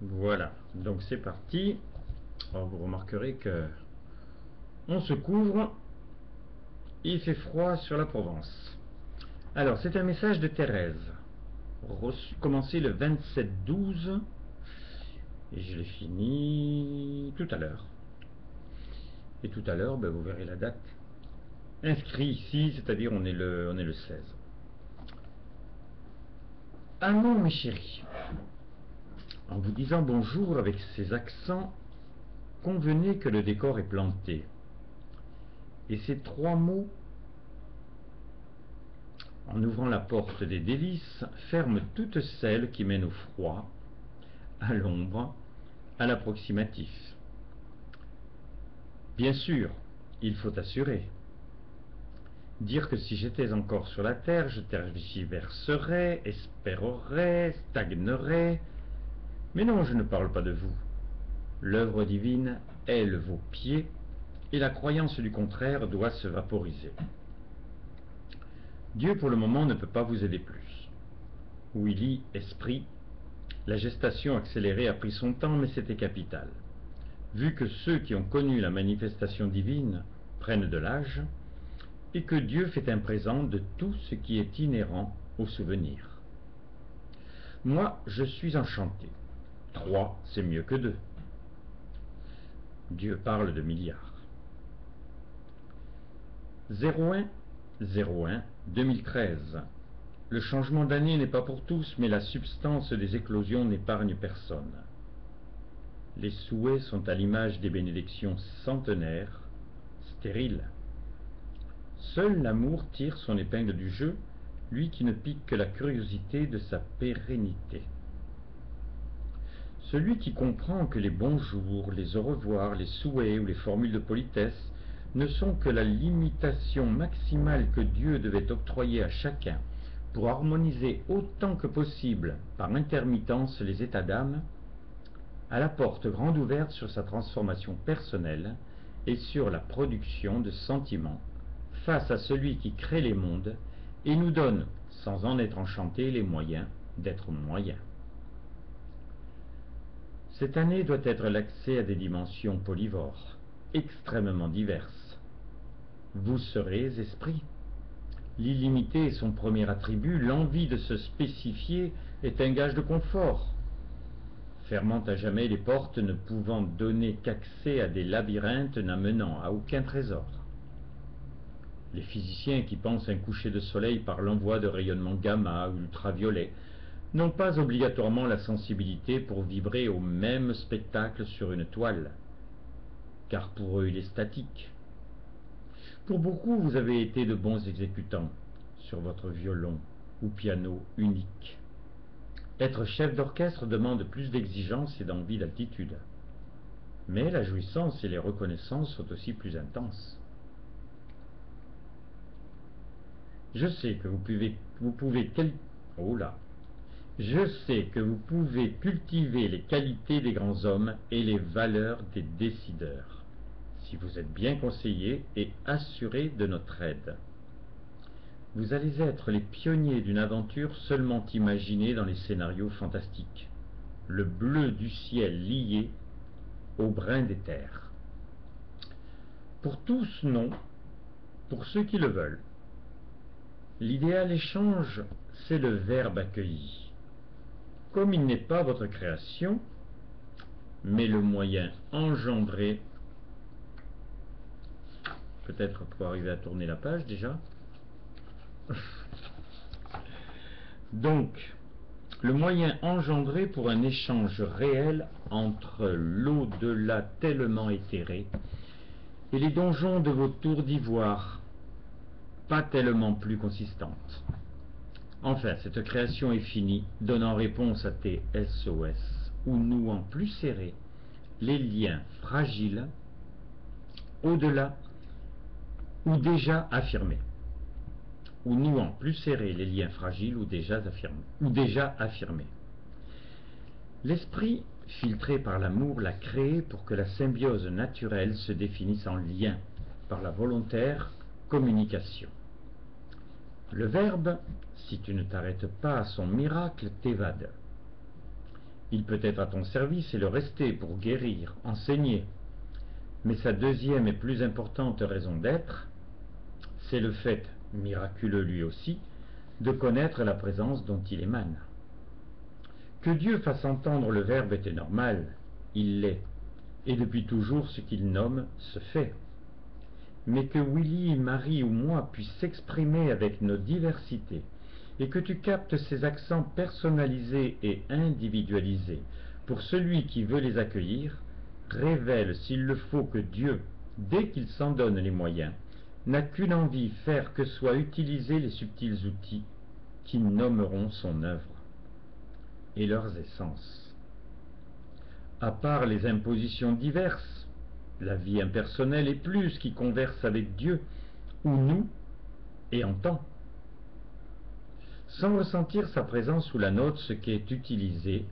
Voilà, donc c'est parti. Alors vous remarquerez que on se couvre, il fait froid sur la Provence. Alors c'est un message de Thérèse, commencé le 27-12, et je l'ai fini tout à l'heure. Et tout à l'heure, vous verrez la date. Inscrit ici, c'est-à-dire on est le 16. Ah non mes chéris, en vous disant bonjour avec ces accents, convenez que le décor est planté. Et ces trois mots, en ouvrant la porte des délices, ferment toutes celles qui mènent au froid, à l'ombre, à l'approximatif. Bien sûr, il faut assurer. Dire que si j'étais encore sur la terre, je tergiverserais, espérerais, stagnerais. Mais non, je ne parle pas de vous. L'œuvre divine hèle vos pieds, et la croyance du contraire doit se vaporiser. Dieu pour le moment ne peut pas vous aider plus. Willy, esprit, la gestation accélérée a pris son temps, mais c'était capital. Vu que ceux qui ont connu la manifestation divine prennent de l'âge, et que Dieu fait un présent de tout ce qui est inhérent au souvenir. Moi, je suis enchanté. 3, c'est mieux que 2. Dieu parle de milliards. 01-01-2013. Le changement d'année n'est pas pour tous, mais la substance des éclosions n'épargne personne. Les souhaits sont à l'image des bénédictions centenaires, stériles. Seul l'amour tire son épingle du jeu, lui qui ne pique que la curiosité de sa pérennité. Celui qui comprend que les bonjours, les au revoir, les souhaits ou les formules de politesse ne sont que la limitation maximale que Dieu devait octroyer à chacun pour harmoniser autant que possible par intermittence les états d'âme, a la porte grande ouverte sur sa transformation personnelle et sur la production de sentiments face à celui qui crée les mondes et nous donne, sans en être enchanté, les moyens d'être moyens. Cette année doit être l'accès à des dimensions polyvores, extrêmement diverses. Vous serez esprit. L'illimité est son premier attribut, l'envie de se spécifier est un gage de confort, fermant à jamais les portes ne pouvant donner qu'accès à des labyrinthes n'amenant à aucun trésor. Les physiciens qui pensent un coucher de soleil par l'envoi de rayonnements gamma ou ultraviolets n'ont pas obligatoirement la sensibilité pour vibrer au même spectacle sur une toile, car pour eux il est statique. Pour beaucoup, vous avez été de bons exécutants sur votre violon ou piano unique. Être chef d'orchestre demande plus d'exigence et d'envie d'altitude. Mais la jouissance et les reconnaissances sont aussi plus intenses. Je sais que Je sais que vous pouvez cultiver les qualités des grands hommes et les valeurs des décideurs, si vous êtes bien conseillé et assuré de notre aide. Vous allez être les pionniers d'une aventure seulement imaginée dans les scénarios fantastiques. Le bleu du ciel lié au brun des terres. Pour tous, non. Pour ceux qui le veulent. L'idéal échange, c'est le verbe accueilli. Comme il n'est pas votre création, mais le moyen engendré, peut-être pour arriver à tourner la page déjà. Donc, le moyen engendré pour un échange réel entre l'au-delà tellement éthéré et les donjons de vos tours d'ivoire, pas tellement plus consistantes. Enfin, cette création est finie, donnant réponse à tes SOS, ou nouant plus serré les liens fragiles, au-delà, ou déjà affirmés. Ou nouant plus serré les liens fragiles ou déjà affirmés. L'esprit, filtré par l'amour, l'a créé pour que la symbiose naturelle se définisse en lien, par la volontaire communication. Le verbe, si tu ne t'arrêtes pas à son miracle, t'évade. Il peut être à ton service et le rester pour guérir, enseigner. Mais sa deuxième et plus importante raison d'être, c'est le fait, miraculeux lui aussi, de connaître la présence dont il émane. Que Dieu fasse entendre le Verbe était normal, il l'est, et depuis toujours ce qu'il nomme se fait. Mais que Willy, Marie ou moi puissent s'exprimer avec nos diversités, et que tu captes ces accents personnalisés et individualisés pour celui qui veut les accueillir, révèle s'il le faut que Dieu, dès qu'il s'en donne les moyens, n'a qu'une envie, faire que soient utilisés les subtils outils qui nommeront son œuvre et leurs essences. À part les impositions diverses, la vie impersonnelle est plus qui converse avec Dieu, ou nous, et entend. Sans ressentir sa présence ou la nôtre, ce qui est utilisé,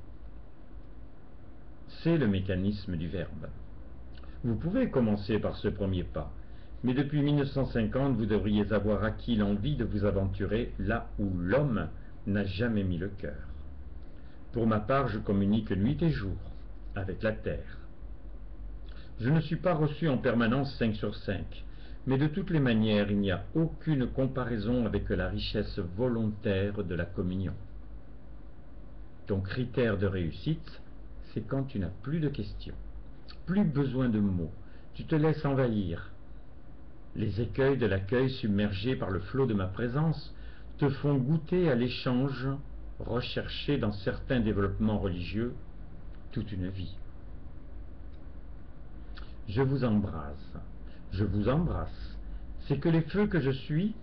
c'est le mécanisme du Verbe. Vous pouvez commencer par ce premier pas, mais depuis 1950, vous devriez avoir acquis l'envie de vous aventurer là où l'homme n'a jamais mis le cœur. Pour ma part, je communique nuit et jour avec la terre. Je ne suis pas reçu en permanence 5 sur 5, mais de toutes les manières, il n'y a aucune comparaison avec la richesse volontaire de la communion. Ton critère de réussite, c'est quand tu n'as plus de questions, plus besoin de mots, tu te laisses envahir. Les écueils de l'accueil submergé par le flot de ma présence te font goûter à l'échange recherché dans certains développements religieux toute une vie. Je vous embrasse, c'est que les feux que je suis,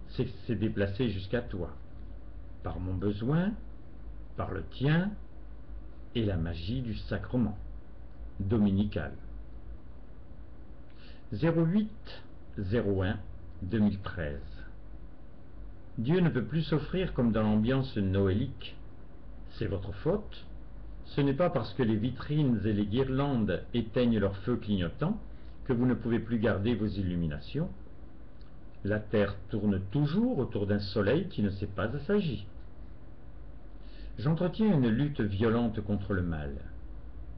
s'est déplacé jusqu'à toi, par mon besoin, par le tien, et la magie du sacrement dominical. 08-01-2013. Dieu ne peut plus s'offrir comme dans l'ambiance noélique. C'est votre faute. Ce n'est pas parce que les vitrines et les guirlandes éteignent leur feu clignotant que vous ne pouvez plus garder vos illuminations. La terre tourne toujours autour d'un soleil qui ne s'est pas assagi. J'entretiens une lutte violente contre le mal.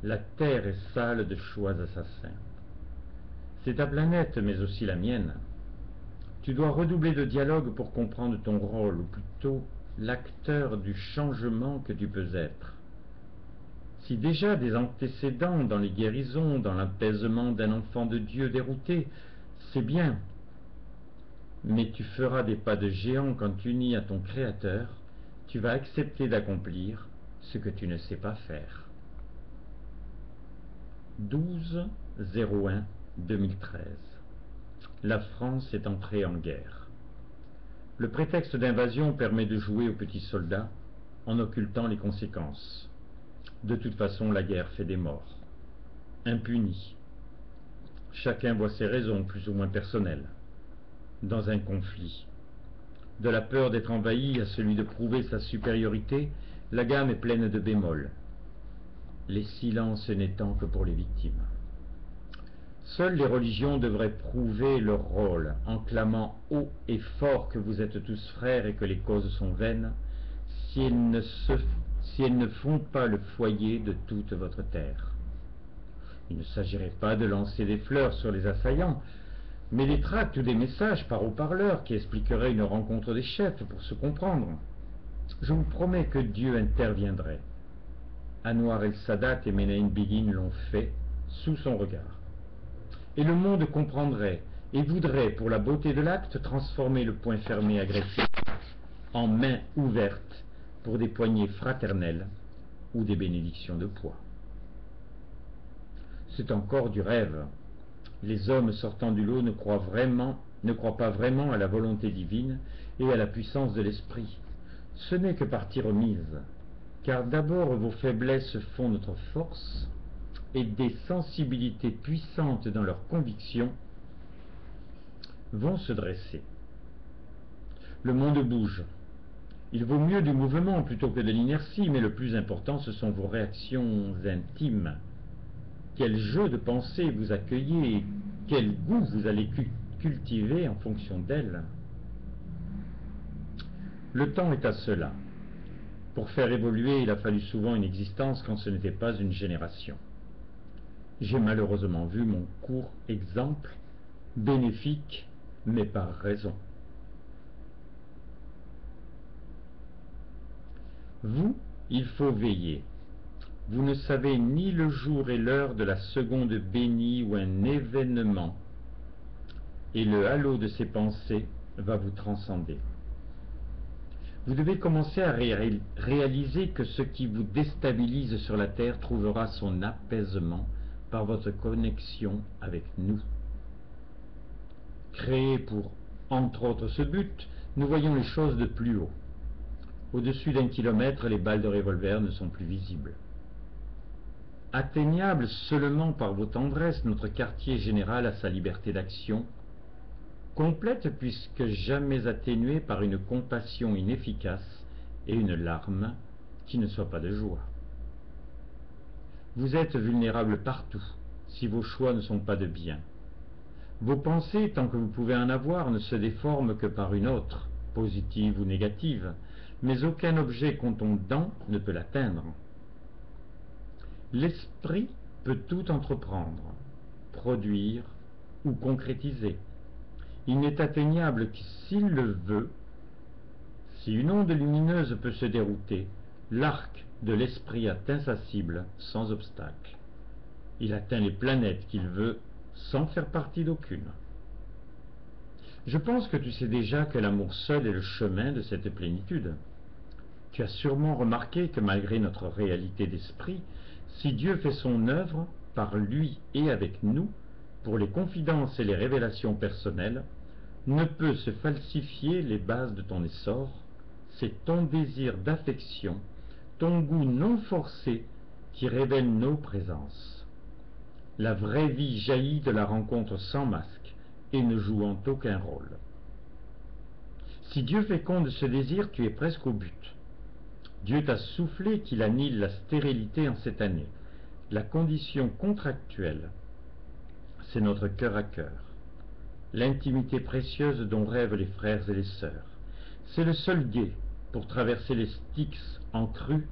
La terre est sale de choix assassins. C'est ta planète, mais aussi la mienne. Tu dois redoubler de dialogue pour comprendre ton rôle, ou plutôt l'acteur du changement que tu peux être. Si déjà des antécédents dans les guérisons, dans l'apaisement d'un enfant de Dieu dérouté, c'est bien. Mais tu feras des pas de géant quand unis à ton Créateur, tu vas accepter d'accomplir ce que tu ne sais pas faire. 12-01-2013. La France est entrée en guerre. Le prétexte d'invasion permet de jouer aux petits soldats en occultant les conséquences. De toute façon, la guerre fait des morts. Impunis. Chacun voit ses raisons plus ou moins personnelles. Dans un conflit. De la peur d'être envahi à celui de prouver sa supériorité, la gamme est pleine de bémols. Les silences n'étant que pour les victimes. Seules les religions devraient prouver leur rôle en clamant haut et fort que vous êtes tous frères et que les causes sont vaines, si elles ne font pas le foyer de toute votre terre. Il ne s'agirait pas de lancer des fleurs sur les assaillants, mais des tracts ou des messages par haut-parleur qui expliqueraient une rencontre des chefs pour se comprendre. Je vous promets que Dieu interviendrait. Anwar el-Sadat et Menahem Begin l'ont fait sous son regard. Et le monde comprendrait et voudrait, pour la beauté de l'acte, transformer le poing fermé agressif en main ouverte pour des poignées fraternelles ou des bénédictions de poids. C'est encore du rêve. Les hommes sortant du lot ne croient pas vraiment à la volonté divine et à la puissance de l'esprit. Ce n'est que partie remise, car d'abord vos faiblesses font notre force, et des sensibilités puissantes dans leurs convictions vont se dresser. Le monde bouge. Il vaut mieux du mouvement plutôt que de l'inertie, mais le plus important, ce sont vos réactions intimes. Quel jeu de pensée vous accueillez et quel goût vous allez cultiver en fonction d'elles. Le temps est à cela. Pour faire évoluer, il a fallu souvent une existence quand ce n'était pas une génération. J'ai malheureusement vu mon court exemple, bénéfique, mais par raison. Vous, il faut veiller. Vous ne savez ni le jour et l'heure de la seconde bénie ou un événement, et le halo de ces pensées va vous transcender. Vous devez commencer à réaliser que ce qui vous déstabilise sur la terre trouvera son apaisement par votre connexion avec nous. Créés pour, entre autres, ce but, nous voyons les choses de plus haut. Au-dessus d'1 kilomètre, les balles de revolver ne sont plus visibles. Atteignable seulement par vos tendresses, notre quartier général a sa liberté d'action, complète puisque jamais atténuée par une compassion inefficace et une larme qui ne soit pas de joie. Vous êtes vulnérable partout, si vos choix ne sont pas de bien. Vos pensées, tant que vous pouvez en avoir, ne se déforment que par une autre, positive ou négative, mais aucun objet contondant ne peut l'atteindre. L'esprit peut tout entreprendre, produire ou concrétiser. Il n'est atteignable que s'il le veut. Si une onde lumineuse peut se dérouter, l'arc de l'esprit est insacible, sans obstacle. Il atteint les planètes qu'il veut, sans faire partie d'aucune. Je pense que tu sais déjà que l'amour seul est le chemin de cette plénitude. Tu as sûrement remarqué que malgré notre réalité d'esprit, si Dieu fait son œuvre par lui et avec nous, pour les confidences et les révélations personnelles, ne peut se falsifier les bases de ton essor, c'est ton désir d'affection, ton goût non forcé qui révèle nos présences. La vraie vie jaillit de la rencontre sans masque et ne jouant aucun rôle. Si Dieu féconde ce désir, tu es presque au but. Dieu t'a soufflé qu'il annule la stérilité en cette année. La condition contractuelle, c'est notre cœur à cœur, l'intimité précieuse dont rêvent les frères et les sœurs. C'est le seul guet pour traverser les Styx en crue.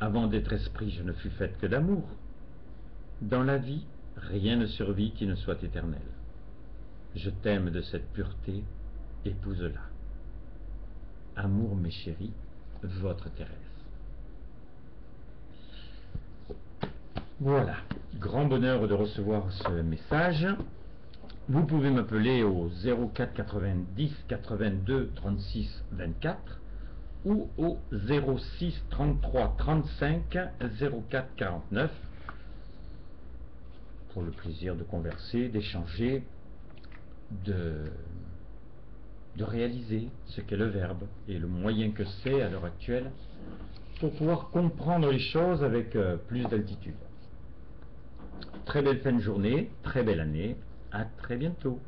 Avant d'être esprit, je ne fus faite que d'amour. Dans la vie, rien ne survit qui ne soit éternel. Je t'aime de cette pureté, épouse-la. Amour, mes chéris, votre Thérèse. Voilà, grand bonheur de recevoir ce message. Vous pouvez m'appeler au 04 90 82 36 24 ou au 06 33 35 04 49 pour le plaisir de converser, d'échanger, de réaliser ce qu'est le verbe et le moyen que c'est à l'heure actuelle pour pouvoir comprendre les choses avec plus d'altitude. Très belle fin de journée, très belle année, à très bientôt.